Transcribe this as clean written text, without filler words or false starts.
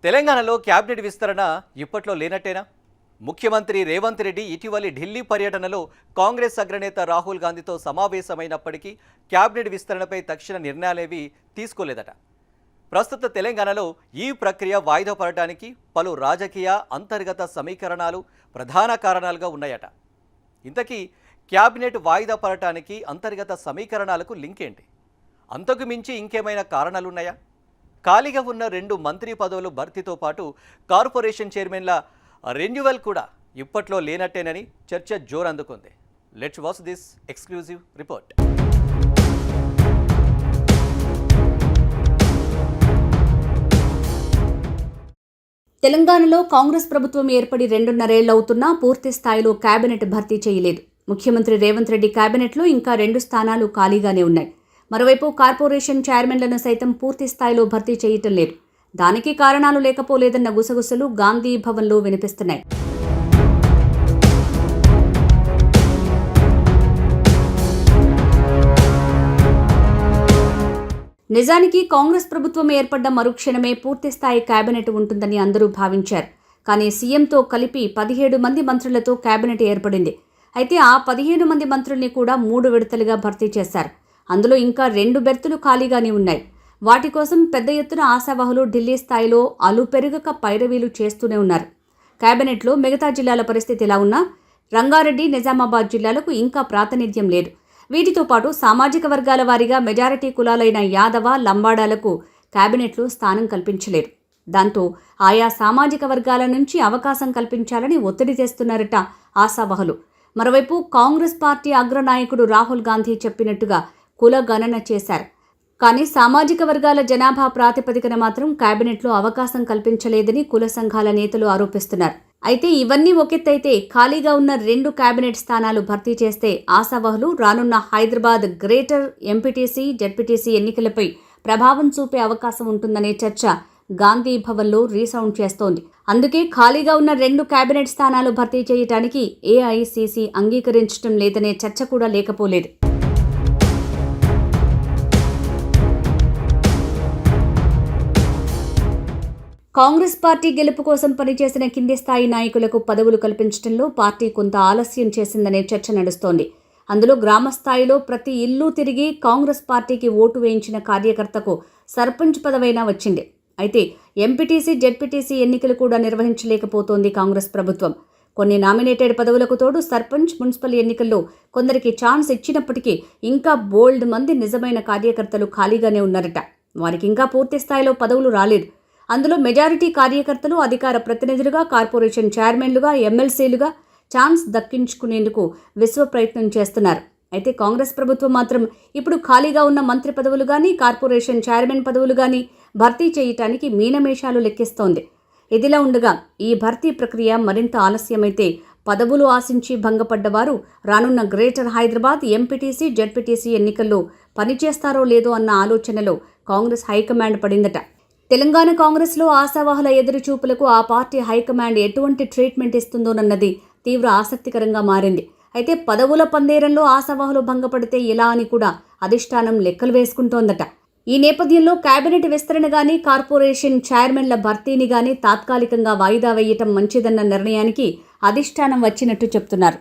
తెలంగాణలో క్యాబినెట్ విస్తరణ ఇప్పట్లో లేనట్టేనా? ముఖ్యమంత్రి రేవంత్ రెడ్డి ఇటీవలి ఢిల్లీ పర్యటనలో కాంగ్రెస్ అగ్రనేత రాహుల్ గాంధీతో సమావేశమైనప్పటికీ క్యాబినెట్ విస్తరణపై తక్షణ నిర్ణయాలేవీ తీసుకోలేదట. ప్రస్తుత తెలంగాణలో ఈ ప్రక్రియ వాయిదా పడటానికి పలు రాజకీయ అంతర్గత సమీకరణాలు ప్రధాన కారణాలుగా ఉన్నాయట. ఇంతకీ క్యాబినెట్ వాయిదా పడటానికి అంతర్గత సమీకరణాలకు లింక్ ఏంటి? అంతకు మించి ఇంకేమైనా కారణాలున్నాయా? ఖాళీగా ఉన్న 2 మంత్రి పదవులు భర్తీతో పాటు కార్పొరేషన్ చైర్మన్ల రెన్యువల్ కూడా ఇప్పట్లో లేనట్టేనని చర్చ జోరందుకుంది. Let's watch this exclusive report. తెలంగాణలో కాంగ్రెస్ ప్రభుత్వం ఏర్పడి 2.5 అవుతున్నా పూర్తి స్థాయిలో కేబినెట్ భర్తీ చేయలేదు. ముఖ్యమంత్రి రేవంత్ రెడ్డి కేబినెట్లో ఇంకా 2 స్థానాలు ఖాళీగానే ఉన్నాయి. మరోవైపు కార్పొరేషన్ చైర్మన్లను సైతం పూర్తి స్థాయిలో భర్తీ చేయటం లేదు. దానికి కారణాలు లేకపోలేదన్న గుసగుసలు గాంధీ భవన్లో వినిపిస్తున్నాయి. నిజానికి కాంగ్రెస్ ప్రభుత్వం ఏర్పడ్డ మరుక్షణమే పూర్తిస్థాయి కేబినెట్ ఉంటుందని అందరూ భావించారు. కానీ సీఎంతో కలిపి 17 మంది మంత్రులతో కేబినెట్ ఏర్పడింది. అయితే ఆ 15 మంది మంత్రుల్ని కూడా 3 విడతలుగా భర్తీ చేశారు. అందులో ఇంకా 2 బెర్తులు ఖాళీగానే ఉన్నాయి. వాటి కోసం పెద్ద ఎత్తున ఆశావహులు ఢిల్లీ స్థాయిలో అలుపెరుగక పైరవీలు చేస్తూనే ఉన్నారు. కేబినెట్లో మిగతా జిల్లాల పరిస్థితి ఎలా ఉన్నా రంగారెడ్డి, నిజామాబాద్ జిల్లాలకు ఇంకా ప్రాతినిధ్యం లేదు. వీటితో పాటు సామాజిక వర్గాల వారీగా మెజారిటీ కులాలైన యాదవ, లంబాడాలకు కేబినెట్లో స్థానం కల్పించలేదు. దాంతో ఆయా సామాజిక వర్గాల నుంచి అవకాశం కల్పించాలని ఒత్తిడి తెస్తున్నారట ఆశావహులు. మరోవైపు కాంగ్రెస్ పార్టీ అగ్రనాయకుడు రాహుల్ గాంధీ చెప్పినట్టుగా కుల గణన చేశారు. కానీ సామాజిక వర్గాల జనాభా ప్రాతిపదికన మాత్రం కేబినెట్లో అవకాశం కల్పించలేదని కుల సంఘాల నేతలు ఆరోపిస్తున్నారు. అయితే ఇవన్నీ ఒకెత్తైతే ఖాళీగా ఉన్న 2 కేబినెట్ స్థానాలు భర్తీ చేస్తే ఆశావహులు రానున్న హైదరాబాద్ గ్రేటర్ ఎంపీటీసీ, జెడ్పీటీసీ ఎన్నికలపై ప్రభావం చూపే అవకాశం ఉంటుందనే చర్చ గాంధీ భవన్లో రీసౌండ్ చేస్తోంది. అందుకే ఖాళీగా ఉన్న 2 కేబినెట్ స్థానాలు భర్తీ చేయడానికి ఏఐసీసీ అంగీకరించడం లేదనే చర్చ కూడా లేకపోలేదు. కాంగ్రెస్ పార్టీ గెలుపు కోసం పనిచేసిన కింది స్థాయి నాయకులకు పదవులు కల్పించడంలో పార్టీ కొంత ఆలస్యం చేసిందనే చర్చ నడుస్తోంది. అందులో గ్రామ స్థాయిలో ప్రతి ఇల్లు తిరిగి కాంగ్రెస్ పార్టీకి ఓటు వేయించిన కార్యకర్తకు సర్పంచ్ పదవైనా వచ్చింది. అయితే ఎంపీటీసీ, జెడ్పీటీసీ ఎన్నికలు కూడా నిర్వహించలేకపోతోంది కాంగ్రెస్ ప్రభుత్వం. కొన్ని నామినేటెడ్ పదవులకు తోడు సర్పంచ్, మున్సిపల్ ఎన్నికల్లో కొందరికి ఛాన్స్ ఇచ్చినప్పటికీ ఇంకా బోల్డ్ మంది నిజమైన కార్యకర్తలు ఖాళీగానే ఉన్నారట. వారికి ఇంకా పూర్తి స్థాయిలో పదవులు రాలేదు. అందులో మెజారిటీ కార్యకర్తలు అధికార ప్రతినిధులుగా, కార్పొరేషన్ చైర్మన్లుగా, ఎమ్మెల్సీలుగా ఛాన్స్ దక్కించుకునేందుకు విశ్వ ప్రయత్నం చేస్తున్నారు. అయితే కాంగ్రెస్ ప్రభుత్వం మాత్రం ఇప్పుడు ఖాళీగా ఉన్న మంత్రి పదవులు కానీ, కార్పొరేషన్ చైర్మన్ పదవులు కానీ భర్తీ చేయటానికి మీనమేషాలు లెక్కిస్తోంది. ఇదిలా ఉండగా ఈ భర్తీ ప్రక్రియ మరింత ఆలస్యమైతే పదవులు ఆశించి భంగపడ్డవారు రానున్న గ్రేటర్ హైదరాబాద్ ఎంపీటీసీ, జెడ్పీటీసీ ఎన్నికల్లో పనిచేస్తారో లేదో అన్న ఆలోచనలో కాంగ్రెస్ హైకమాండ్ పడిందట. తెలంగాణ కాంగ్రెస్లో ఆశావహుల ఎదురుచూపులకు ఆ పార్టీ హైకమాండ్ ఎటువంటి ట్రీట్మెంట్ ఇస్తుందోనన్నది తీవ్ర ఆసక్తికరంగా మారింది. అయితే పదవుల పందేరంలో ఆశావహులు భంగపడితే ఎలా అని కూడా అధిష్టానం లెక్కలు వేసుకుంటోందట. ఈ నేపథ్యంలో కేబినెట్ విస్తరణ గానీ, కార్పొరేషన్ చైర్మన్ల భర్తీని గానీ తాత్కాలికంగా వాయిదా వేయటం మంచిదన్న నిర్ణయానికి అధిష్టానం వచ్చినట్టు చెప్తున్నారు.